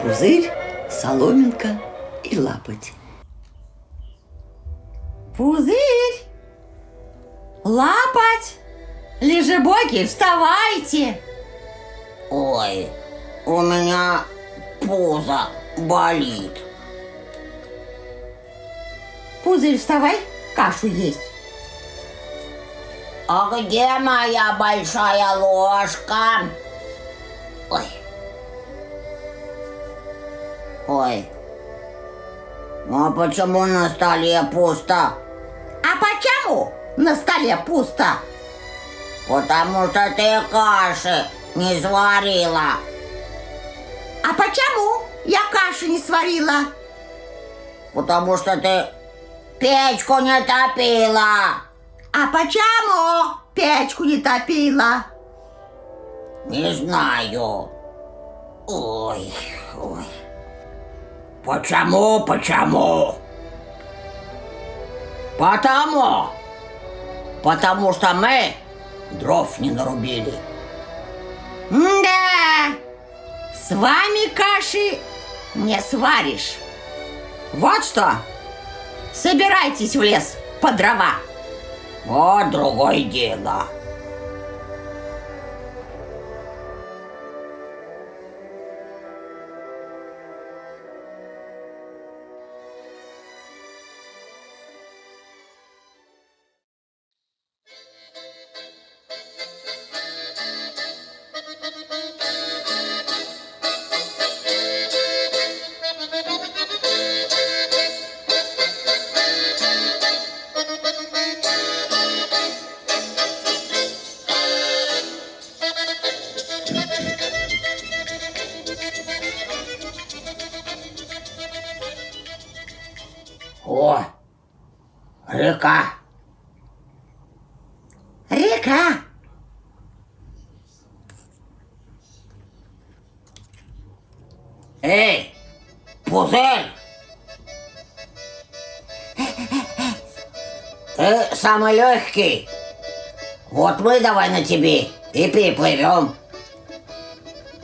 Пузырь, соломинка и лапоть. Пузырь, лапоть, лежебоки, вставайте! Ой, у меня пузо болит. Пузырь, вставай, кашу есть. А где моя большая ложка? Ой. Ой. А почему на столе пусто? А почему на столе пусто? Потому что ты каши не сварила. А почему я каши не сварила? Потому что ты печку не топила. А почему печку не топила? Не знаю. Ой. Почему? Потому что мы дров не нарубили. Да, с вами каши не сваришь. Вот что, собирайтесь в лес по дрова. Вот другое дело. О, река. Река. Эй, пузырь! Ты самый легкий. Вот мы давай на тебе и переплывем.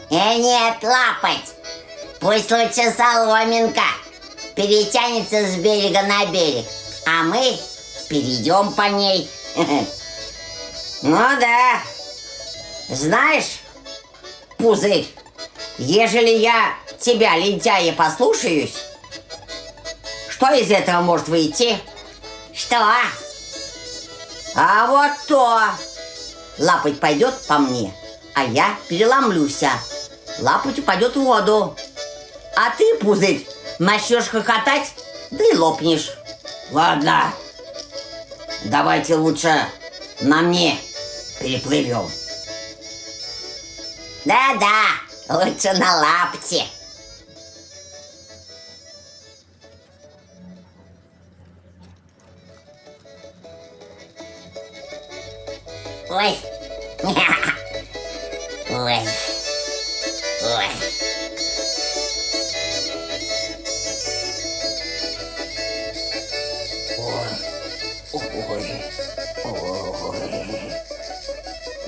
Нет, лапоть. Пусть лучше соломинка перетянется с берега на берег, а мы перейдем по ней. Ну да. Знаешь, пузырь, ежели я тебя, лентяя, послушаюсь, что из этого может выйти? Что? А вот то. Лапоть пойдет по мне, а я переломлюсь. Лапоть упадет в воду. А ты, пузырь, начнешь хохотать, да и лопнешь. Ладно, давайте лучше на мне переплывем. Да-да, лучше на лапте. Ой. Ой. Ой.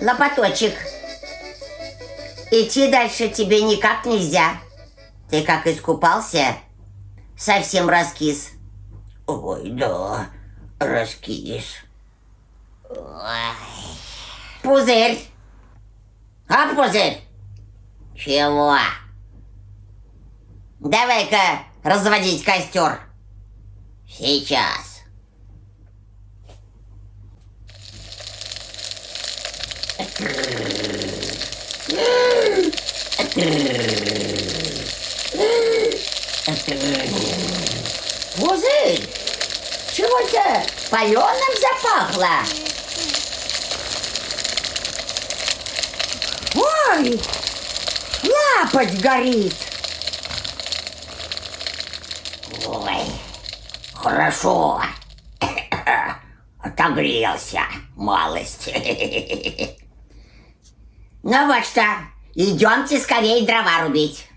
Лопаточек, идти дальше тебе никак нельзя. Ты как искупался, совсем раскис. Ой, да, раскис. Ой. Пузырь! А, пузырь? Чего? Давай-ка разводить костер. Сейчас. Пузырь, чего-то паленым запахло. Ой, лапоть горит. Ой, хорошо. Отогрелся малость. Ну вот что, идемте скорее дрова рубить.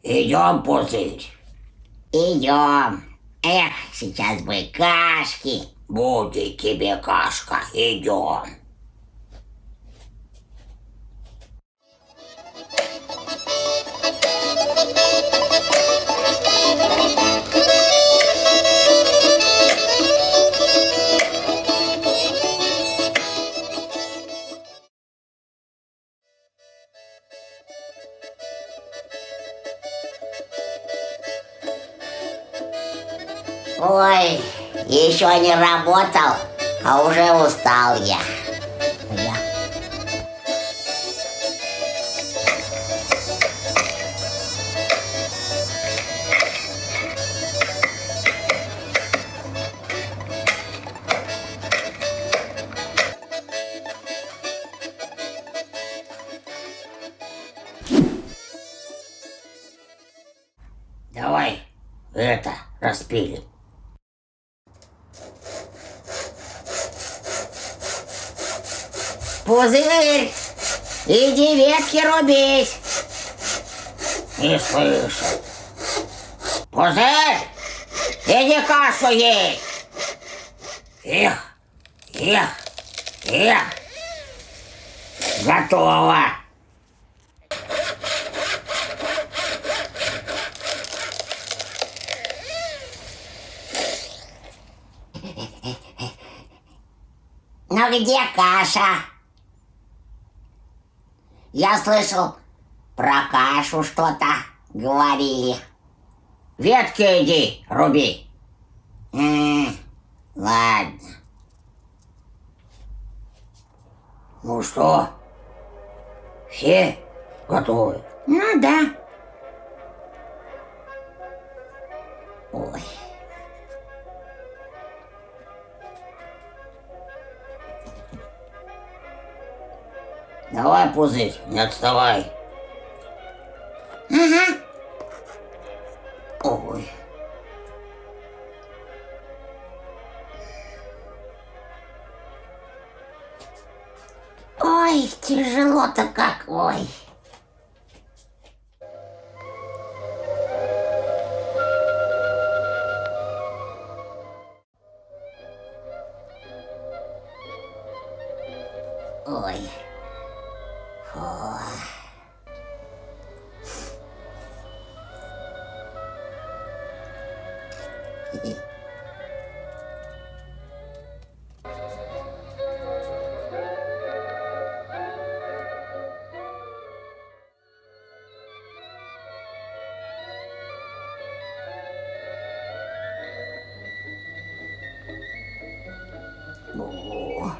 Идем, пузырь. Идем. Эх, сейчас бы кашки. Будет тебе кашка, идем. Ой, еще не работал, а уже устал я. Давай это распилим. Пузырь, иди ветки рубить. Не слышал. Пузырь, иди кашу есть. Их. Готово. Но где каша? Я слышал, про кашу что-то говорили. Ветки иди, руби. Ладно. Ну что, все готовы? Ну да. Ой. Давай, Пузырь, не отставай. Ага. Ой. Ой, тяжело-то как, ой. Ой. Фу.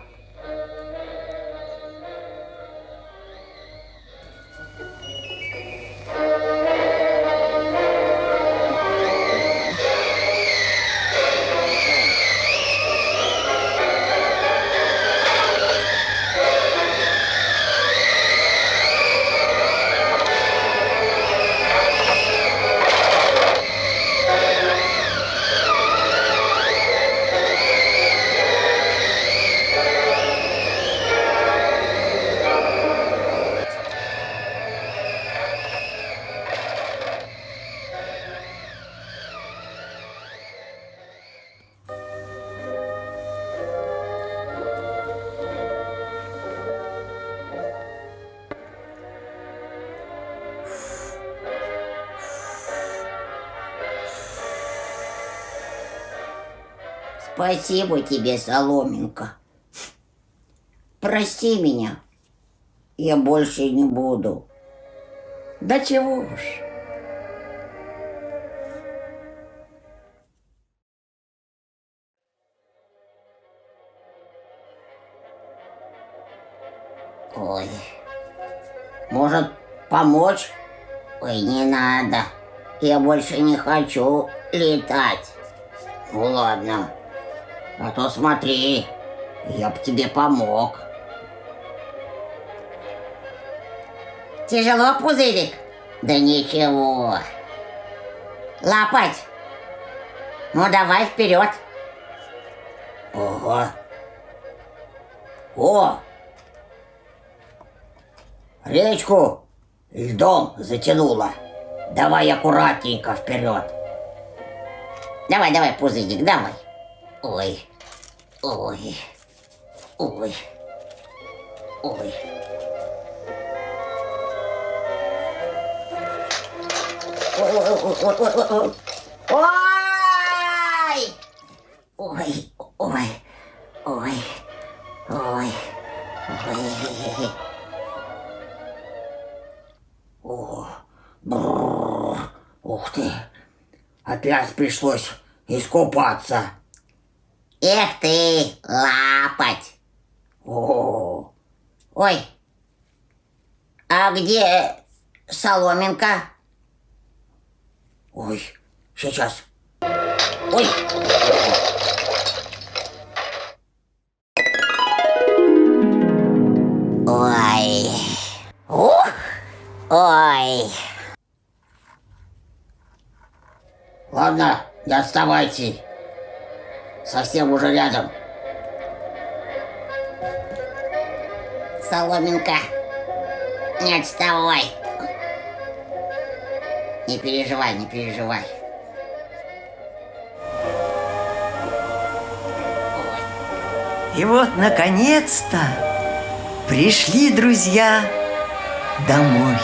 Спасибо тебе, Соломинка. Прости меня. Я больше не буду. Да чего уж. Ой. Может, помочь? Ой, не надо. Я больше не хочу летать. Ну ладно. А то смотри, я бы тебе помог. Тяжело, Пузырик? Да ничего. Лапать. Ну, давай вперед. Ого. О! Речку льдом затянуло. Давай аккуратненько вперед. Давай, Пузырик, давай. Ой. Ой. Ой. Ой. Ой. Ой. Ой. Ой. Ой. Ой. О, бррр. Ух ты. Опять пришлось искупаться. Эх ты, лапоть. О, Ой, а где соломинка? ой, сейчас. Ой, ой, ух, ой. Ладно, не отставайте. Совсем уже рядом. Соломинка, не отставай. Не переживай, не переживай. И вот, наконец-то, пришли друзья домой.